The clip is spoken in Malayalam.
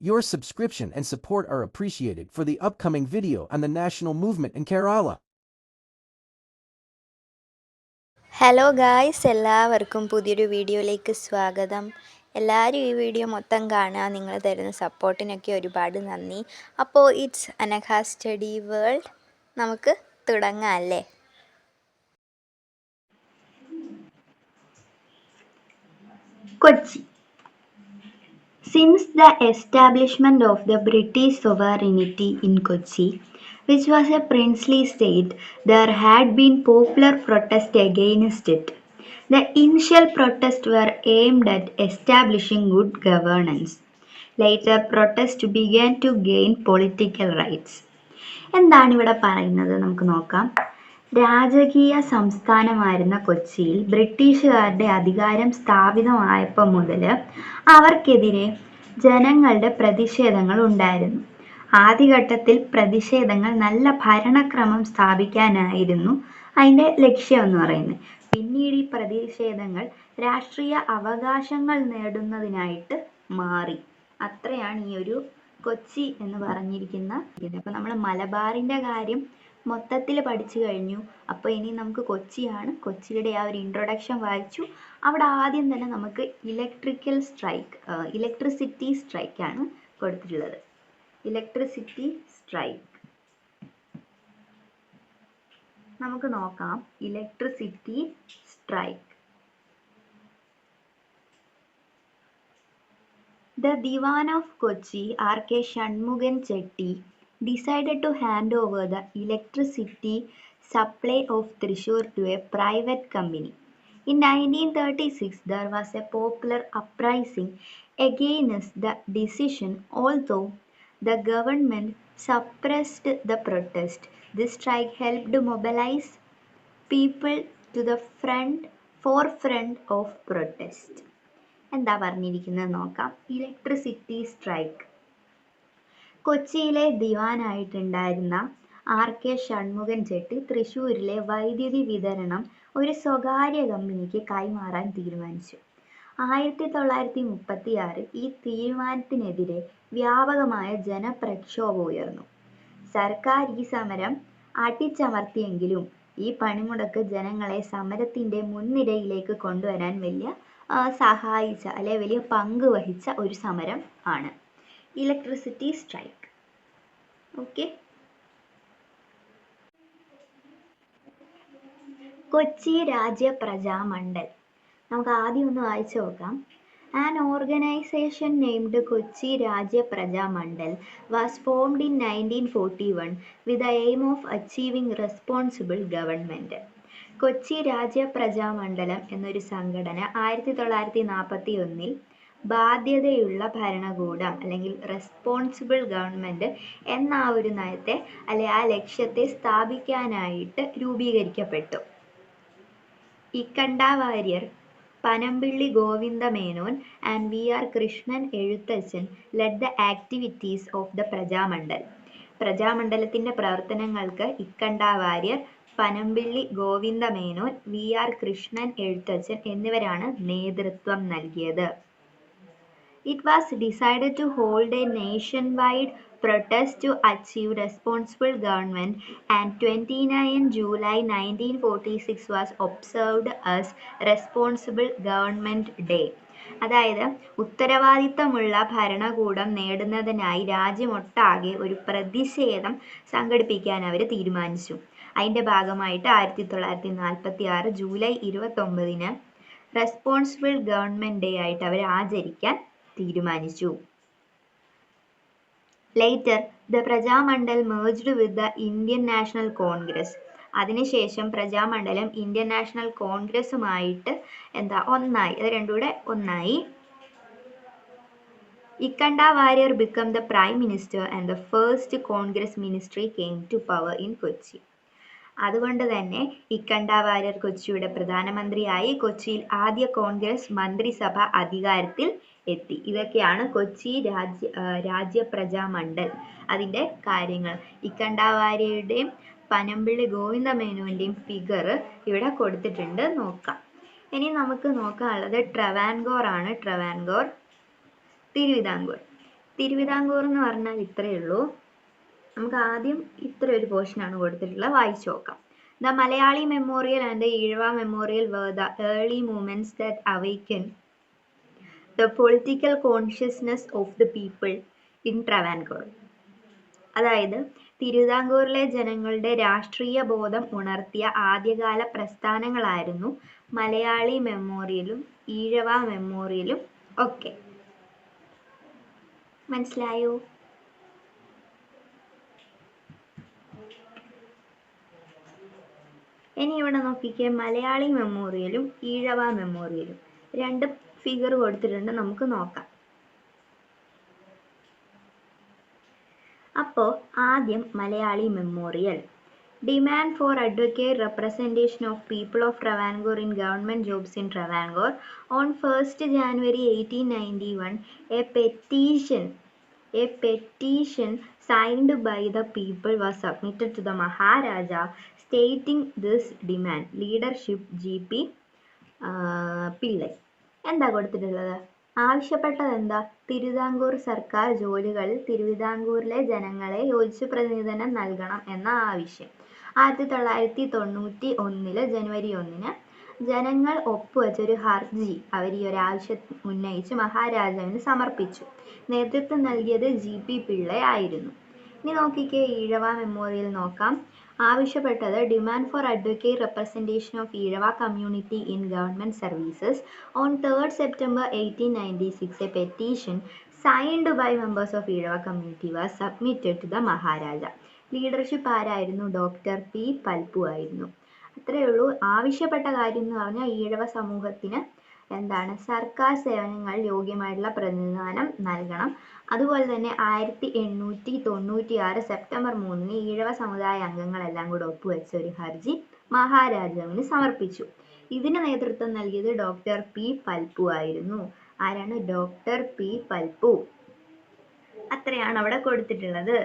Your subscription and support are appreciated for the upcoming video on the national movement in Kerala. Hello guys, എല്ലാവർക്കും പുതിയൊരു വീഡിയോയിലേക്ക് സ്വാഗതം. എല്ലാവരും ഈ വീഡിയോ മൊത്തം കാണുക. നിങ്ങൾ തരുന്ന സപ്പോർട്ടിനൊക്കെ ഒരുപാട് നന്ദി. അപ്പോൾ ഇറ്റ്സ് അനഘ സ്റ്റഡി വേൾഡ്. നമുക്ക് തുടങ്ങാം അല്ലേ? Kochi. Since the establishment of the British sovereignty in Kochi, which was a princely state, there had been popular protest against it. The initial protests were aimed at establishing good governance. Later, protests began to gain political rights. എന്താണ് ഇവിടെ പറയുന്നത് നമുക്ക് നോക്കാം. രാജകീയ സംസ്ഥാനമായിരുന്ന കൊച്ചിയിൽ ബ്രിട്ടീഷുകാരുടെ അധികാരം സ്ഥാപിതമായപ്പോൾ മുതൽ അവർക്കെതിരെ ജനങ്ങളുടെ പ്രതിഷേധങ്ങൾ ഉണ്ടായിരുന്നു. ആദ്യഘട്ടത്തിൽ പ്രതിഷേധങ്ങൾ നല്ല ഭരണക്രമം സ്ഥാപിക്കാനായിരുന്നു അതിൻ്റെ ലക്ഷ്യം എന്ന് പറയുന്നത്. പിന്നീട് ഈ പ്രതിഷേധങ്ങൾ രാഷ്ട്രീയ അവകാശങ്ങൾ നേടുന്നതിനായിട്ട് മാറി. അത്രയാണ് ഈ ഒരു കൊച്ചി എന്ന് പറഞ്ഞിരിക്കുന്ന ഇത്. അപ്പോൾ നമ്മൾ മലബാറിൻ്റെ കാര്യം മൊത്തത്തിൽ പഠിച്ചു കഴിഞ്ഞു. അപ്പോൾ ഇനി നമുക്ക് കൊച്ചിയാണ്. കൊച്ചിയുടെ ആ ഒരു ഇൻട്രൊഡക്ഷൻ വായിച്ചു. അവിടെ ആദ്യം തന്നെ നമുക്ക് ഇലക്ട്രിസിറ്റി സ്ട്രൈക്കാണ് കൊടുത്തിട്ടുള്ളത്. ഇലക്ട്രിസിറ്റി സ്ട്രൈക്ക് നമുക്ക് നോക്കാം. Electricity strike. The Diwan of Kochi, R.K. Shanmugan Chetty, decided to hand over the electricity supply of Thrissur to a private company. In 1936, there was a popular uprising against the decision, although the government suppressed the protest. This strike helped mobilize people to the forefront of protest. എന്താ പറഞ്ഞിരിക്കുന്നത് നോക്കാം. Electricity strike. കൊച്ചിയിലെ ദിവാനായിട്ടുണ്ടായിരുന്ന R.K. ഷൺമുഖൻ ചെട്ടി തൃശ്ശൂരിലെ വൈദ്യുതി വിതരണം ഒരു സ്വകാര്യ കമ്പനിക്ക് കൈമാറാൻ തീരുമാനിച്ചു. 1936 ഈ തീരുമാനത്തിനെതിരെ വ്യാപകമായ ജനപ്രക്ഷോഭം ഉയർന്നു. സർക്കാർ ഈ സമരം അടിച്ചമർത്തിയെങ്കിലും ഈ പണിമുടക്ക് ജനങ്ങളെ സമരത്തിന്റെ മുൻനിരയിലേക്ക് കൊണ്ടുവരാൻ സഹായിച്ച അല്ലെ വലിയ പങ്ക് വഹിച്ച ഒരു സമരം ആണ് ഇലക്ട്രിസിറ്റി സ്ട്രൈക്ക്. ഓക്കെ, കൊച്ചി രാജ്യ പ്രജാമണ്ഡൽ നമുക്ക് ആദ്യം ഒന്ന് വായിച്ചു നോക്കാം. An organization named Kochi Rajya Praja Mandal was formed in 1941 with the aim of achieving responsible government. Kochi രാജ്യ പ്രജാമണ്ഡലം എന്നൊരു സംഘടന 1941 ബാധ്യതയുള്ള ഭരണകൂടം അല്ലെങ്കിൽ റെസ്പോൺസിബിൾ ഗവൺമെന്റ് എന്ന ആ ഒരു നയത്തെ അല്ലെ ആ ലക്ഷ്യത്തെ സ്ഥാപിക്കാനായിട്ട് രൂപീകരിക്കപ്പെട്ടു. ഇക്കണ്ട Warrier, Panampilly Govinda Menon and V.R. Krishnan Ezhuthachan led the activities of the പ്രജാമണ്ഡൽ. പ്രജാമണ്ഡലത്തിന്റെ പ്രവർത്തനങ്ങൾക്ക് ഇക്കണ്ട വാര്യർ, പനമ്പിള്ളി ഗോവിന്ദ മേനോൻ, V.R. കൃഷ്ണൻ എഴുത്തച്ഛൻ എന്നിവരാണ് നേതൃത്വം നൽകിയത്. It was decided to hold a nationwide protest to achieve responsible government, and 29 July 1946 was observed as Responsible Government Day. അതായത് ഉത്തരവാദിത്തമുള്ള ഭരണകൂടം നേടുന്നതിനായി രാജ്യമൊട്ടാകെ ഒരു പ്രതിഷേധം സംഘടിപ്പിക്കാൻ അവർ തീരുമാനിച്ചു. അതിൻ്റെ ഭാഗമായിട്ട് 1946 ജൂലൈ 29 റെസ്പോൺസിബിൾ ഗവൺമെന്റ് ഡേ ആയിട്ട് അവർ ആചരിക്കാൻ തീരുമാനിച്ചു. Later, the പ്രജാമണ്ഡൽ merged with the Indian National Congress. അതിനുശേഷം പ്രജാമണ്ഡലം ഇന്ത്യൻ നാഷണൽ കോൺഗ്രസുമായിട്ട് ഒന്നായി. അത് രണ്ടും കൂടെ ഒന്നായി. ഇക്കണ്ട Warrier became the prime minister and the first Congress ministry came to power in Kochi. അതുകൊണ്ട് തന്നെ ഇക്കണ്ട വാര്യർ കൊച്ചിയുടെ പ്രധാനമന്ത്രിയായി. കൊച്ചിയിൽ ആദ്യ കോൺഗ്രസ് മന്ത്രിസഭ അധികാരത്തിൽ എത്തി. ഇതൊക്കെയാണ് കൊച്ചി രാജ്യ പ്രജാമണ്ഡൽ അതിൻ്റെ കാര്യങ്ങൾ. ഇക്കണ്ട വാര്യരുടെയും പനമ്പിള്ളി ഗോവിന്ദ മേനോന്റെയും ഫിഗർ ഇവിടെ കൊടുത്തിട്ടുണ്ട്, നോക്കാം. ഇനി നമുക്ക് നോക്കാനുള്ളത് ട്രാവൻകൂർ ആണ്. ട്രാവൻകൂർ, തിരുവിതാംകൂർ. തിരുവിതാംകൂർ എന്ന് പറഞ്ഞാൽ ഇത്രയേ ഉള്ളൂ. നമുക്ക് ആദ്യം ഇത്ര ഒരു പോർഷനാണ് കൊടുത്തിട്ടുള്ളത്, വായിച്ചു നോക്കാം. The Malayali Memorial and the Izhava Memorial were the early movements that awakened the political consciousness of the people in Travancore. അതായത് തിരുവിതാംകൂറിലെ ജനങ്ങളുടെ രാഷ്ട്രീയ ബോധം ഉണർത്തിയ ആദ്യകാല പ്രസ്ഥാനങ്ങളായിരുന്നു മലയാളി മെമ്മോറിയലും ഈഴവ മെമ്മോറിയലും ഒക്കെ. മനസ്സിലായോ? ഇനി ഇവിടെ നോക്കിക്കേ, മലയാളി മെമ്മോറിയലും ഈഴവ മെമ്മോറിയലും രണ്ട് ഫിഗർ കൊടുത്തിട്ടുണ്ട്, നമുക്ക് നോക്കാം. അപ്പോൾ ആദ്യം Malayali memorial. Demand for adequate representation of people of Travancore in government jobs in Travancore. On 1st January 1891, a petition signed by the people was submitted to the Maharaja stating this demand. Leadership G.P. Pillai. എന്താ കൊടുത്തിട്ടുള്ളത്? ആവശ്യപ്പെട്ടത് എന്താ? തിരുവിതാംകൂർ സർക്കാർ ജോലികളിൽ തിരുവിതാംകൂറിലെ ജനങ്ങളെ യോജിച്ച് പ്രതിനിധാനം നൽകണം എന്ന ആവശ്യം 1991 ജനുവരി 1 ജനങ്ങൾ ഒപ്പുവെച്ചൊരു ഹർജി അവർ ഈ ഒരു ആവശ്യം ഉന്നയിച്ച് മഹാരാജാവിന് സമർപ്പിച്ചു. നേതൃത്വം നൽകിയത് G.P. പിള്ളൈ ആയിരുന്നു. ഇനി നോക്കിക്കേ, ഈഴവ മെമ്മോറിയൽ നോക്കാം. ആവശ്യപ്പെട്ടത് demand for advocate representation of Ezhava community in government services. On 3rd September 1896 a petition signed by members of Ezhava community was submitted to the Maharaja. Leadership ആരായിരുന്നു? ഡോക്ടർ പി പൽപ്പു ആയിരുന്നു. അത്രയേ ഉള്ളൂ. ആവശ്യപ്പെട്ട കാര്യം എന്ന് പറഞ്ഞാൽ ഈഴവ സമൂഹത്തിന് എന്താണ്, സർക്കാർ സേവനങ്ങൾ യോഗ്യമായിട്ടുള്ള പ്രതിനിധാനം നൽകണം. അതുപോലെ തന്നെ 1896 സെപ്റ്റംബർ 3 ഈഴവ സമുദായ അംഗങ്ങളെല്ലാം കൂടെ ഒപ്പുവെച്ച ഒരു ഹർജി മഹാരാജാവിന് സമർപ്പിച്ചു. ഇതിന് നേതൃത്വം നൽകിയത് ഡോക്ടർ പി പൽപ്പു ആയിരുന്നു. ആരാണ്? Doctor P Palpu. അത്രയാണ് അവിടെ കൊടുത്തിട്ടുള്ളത്.